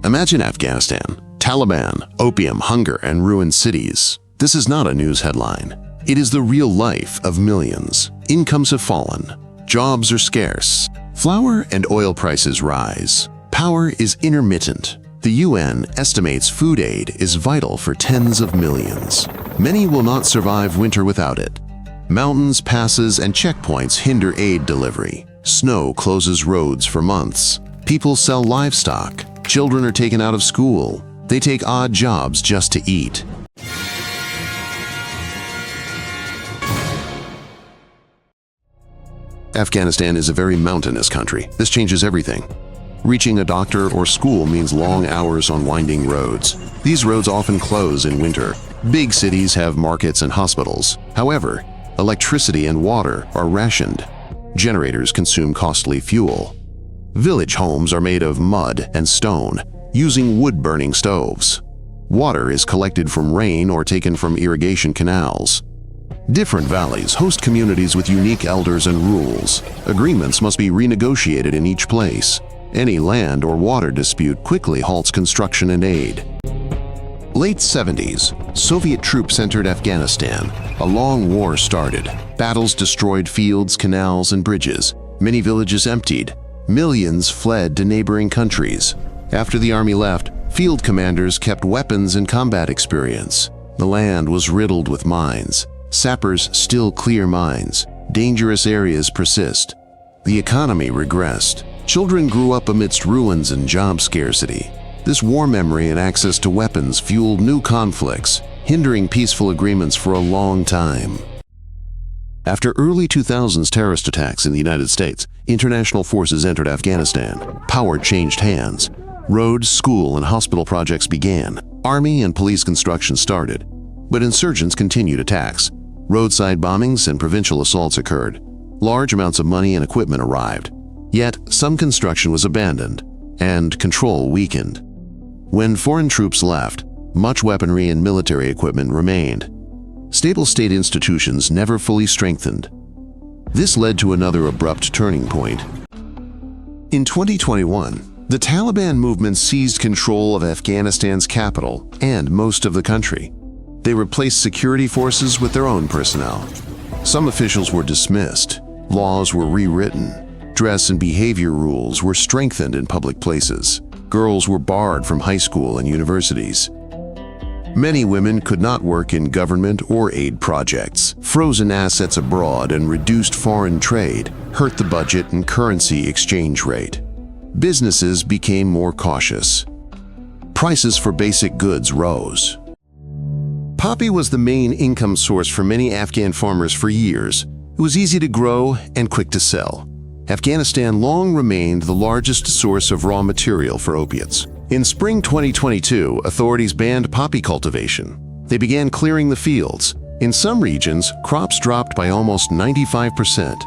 Imagine Afghanistan, Taliban, opium, hunger, and ruined cities. This is not a news headline. It is the real life of millions. Incomes have fallen. Jobs are scarce. Flour and oil prices rise. Power is intermittent. The UN estimates food aid is vital for tens of millions. Many will not survive winter without it. Mountains, passes, and checkpoints hinder aid delivery. Snow closes roads for months. People sell livestock. Children are taken out of school. They take odd jobs just to eat. Afghanistan is a very mountainous country. This changes everything. Reaching a doctor or school means long hours on winding roads. These roads often close in winter. Big cities have markets and hospitals. However, electricity and water are rationed. Generators consume costly fuel. Village homes are made of mud and stone, using wood-burning stoves. Water is collected from rain or taken from irrigation canals. Different valleys host communities with unique elders and rules. Agreements must be renegotiated in each place. Any land or water dispute quickly halts construction and aid. Late 70s, Soviet troops entered Afghanistan. A long war started. Battles destroyed fields, canals, and bridges. Many villages emptied. Millions fled to neighboring countries. After the army left, field commanders kept weapons and combat experience. The land was riddled with mines. Sappers still clear mines. Dangerous areas persist. The economy regressed. Children grew up amidst ruins and job scarcity. This war memory and access to weapons fueled new conflicts, hindering peaceful agreements for a long time. After early 2000s terrorist attacks in the United States, international forces entered Afghanistan. Power changed hands. Roads, school, and hospital projects began. Army and police construction started. But insurgents continued attacks. Roadside bombings and provincial assaults occurred. Large amounts of money and equipment arrived. Yet, some construction was abandoned, and control weakened. When foreign troops left, much weaponry and military equipment remained. Stable state institutions never fully strengthened. This led to another abrupt turning point. In 2021, the Taliban movement seized control of Afghanistan's capital and most of the country. They replaced security forces with their own personnel. Some officials were dismissed. Laws were rewritten. Dress and behavior rules were strengthened in public places. Girls were barred from high school and universities. Many women could not work in government or aid projects. Frozen assets abroad and reduced foreign trade hurt the budget and currency exchange rate. Businesses became more cautious. Prices for basic goods rose. Poppy was the main income source for many Afghan farmers for years. It was easy to grow and quick to sell. Afghanistan long remained the largest source of raw material for opiates. In spring 2022, authorities banned poppy cultivation. They began clearing the fields. In some regions, crops dropped by almost 95%.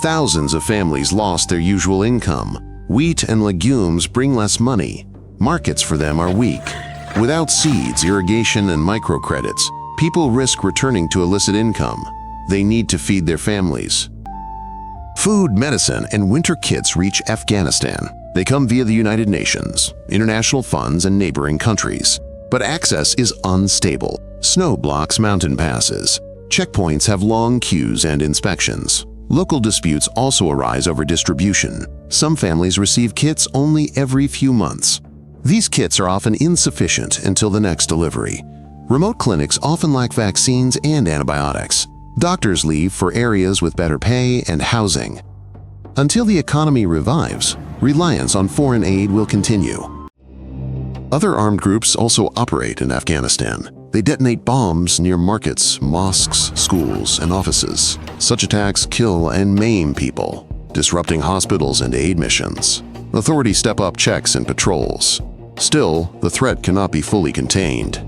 Thousands of families lost their usual income. Wheat and legumes bring less money. Markets for them are weak. Without seeds, irrigation, and microcredits, people risk returning to illicit income. They need to feed their families. Food, medicine, and winter kits reach Afghanistan. They come via the United Nations, international funds, and neighboring countries. But access is unstable. Snow blocks mountain passes. Checkpoints have long queues and inspections. Local disputes also arise over distribution. Some families receive kits only every few months. These kits are often insufficient until the next delivery. Remote clinics often lack vaccines and antibiotics. Doctors leave for areas with better pay and housing. Until the economy revives, reliance on foreign aid will continue. Other armed groups also operate in Afghanistan. They detonate bombs near markets, mosques, schools, and offices. Such attacks kill and maim people, disrupting hospitals and aid missions. Authorities step up checks and patrols. Still, the threat cannot be fully contained.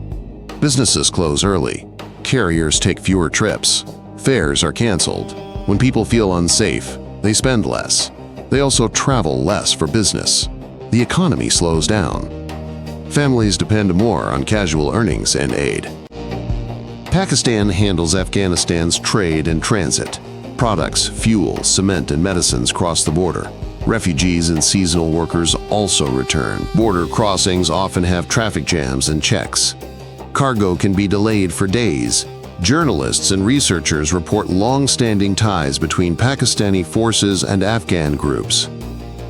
Businesses close early. Carriers take fewer trips. Fares are canceled. When people feel unsafe, they spend less. They also travel less for business. The economy slows down. Families depend more on casual earnings and aid. Pakistan handles Afghanistan's trade and transit. Products, fuel, cement, and medicines cross the border. Refugees and seasonal workers also return. Border crossings often have traffic jams and checks. Cargo can be delayed for days. Journalists and researchers report long-standing ties between Pakistani forces and Afghan groups.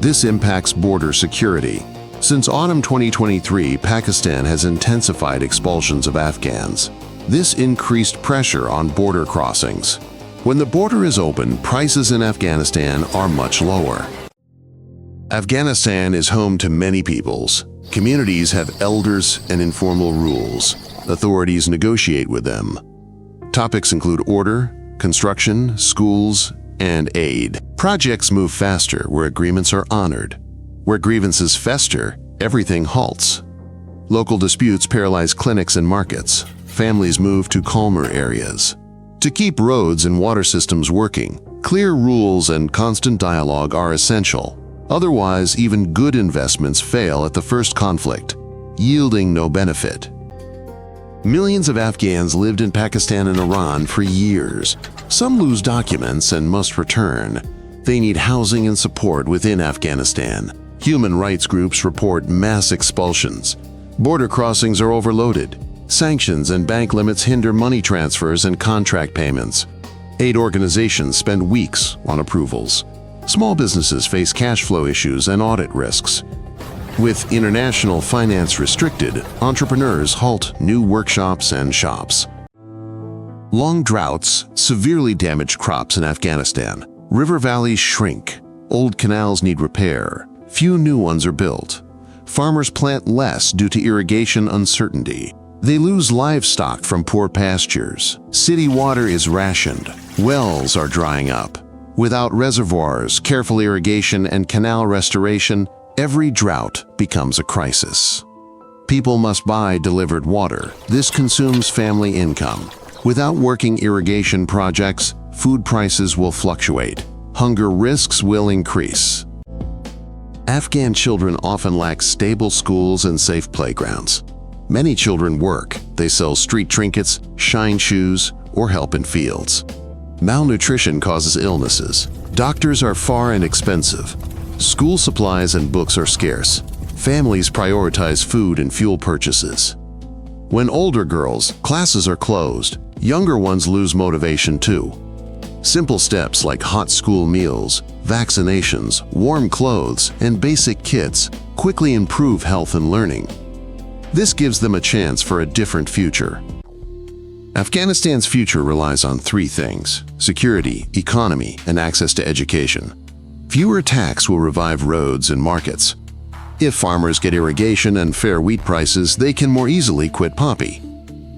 This impacts border security. Since autumn 2023, Pakistan has intensified expulsions of Afghans. This increased pressure on border crossings. When the border is open, prices in Afghanistan are much lower. Afghanistan is home to many peoples. Communities have elders and informal rules. Authorities negotiate with them. Topics include order, construction, schools, and aid. Projects move faster where agreements are honored. Where grievances fester, everything halts. Local disputes paralyze clinics and markets. Families move to calmer areas. To keep roads and water systems working, clear rules and constant dialogue are essential. Otherwise, even good investments fail at the first conflict, yielding no benefit. Millions of Afghans lived in Pakistan and Iran for years. Some lose documents and must return. They need housing and support within Afghanistan. Human rights groups report mass expulsions. Border crossings are overloaded. Sanctions and bank limits hinder money transfers and contract payments. Aid organizations spend weeks on approvals. Small businesses face cash flow issues and audit risks. With international finance restricted, entrepreneurs halt new workshops and shops. Long droughts severely damage crops in Afghanistan. River valleys shrink. Old canals need repair. Few new ones are built. Farmers plant less due to irrigation uncertainty. They lose livestock from poor pastures. City water is rationed. Wells are drying up. Without reservoirs, careful irrigation, and canal restoration, every drought becomes a crisis. People must buy delivered water. This consumes family income. Without working irrigation projects, food prices will fluctuate. Hunger risks will increase. Afghan children often lack stable schools and safe playgrounds. Many children work. They sell street trinkets, shine shoes, or help in fields. Malnutrition causes illnesses. Doctors are far and expensive. School supplies and books are scarce. Families prioritize food and fuel purchases. When older girls, classes are closed. Younger ones lose motivation too. Simple steps like hot school meals, vaccinations, warm clothes, and basic kits quickly improve health and learning. This gives them a chance for a different future. Afghanistan's future relies on three things: security, economy, and access to education. Fewer attacks will revive roads and markets. If farmers get irrigation and fair wheat prices, they can more easily quit poppy.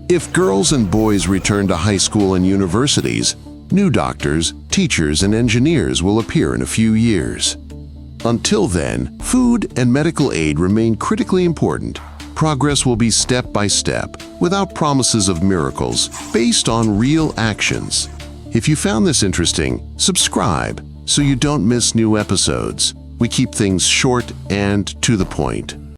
If girls and boys return to high school and universities, new doctors, teachers, and engineers will appear in a few years. Until then, food and medical aid remain critically important. Progress will be step by step, without promises of miracles, based on real actions. If you found this interesting, subscribe so you don't miss new episodes. We keep things short and to the point.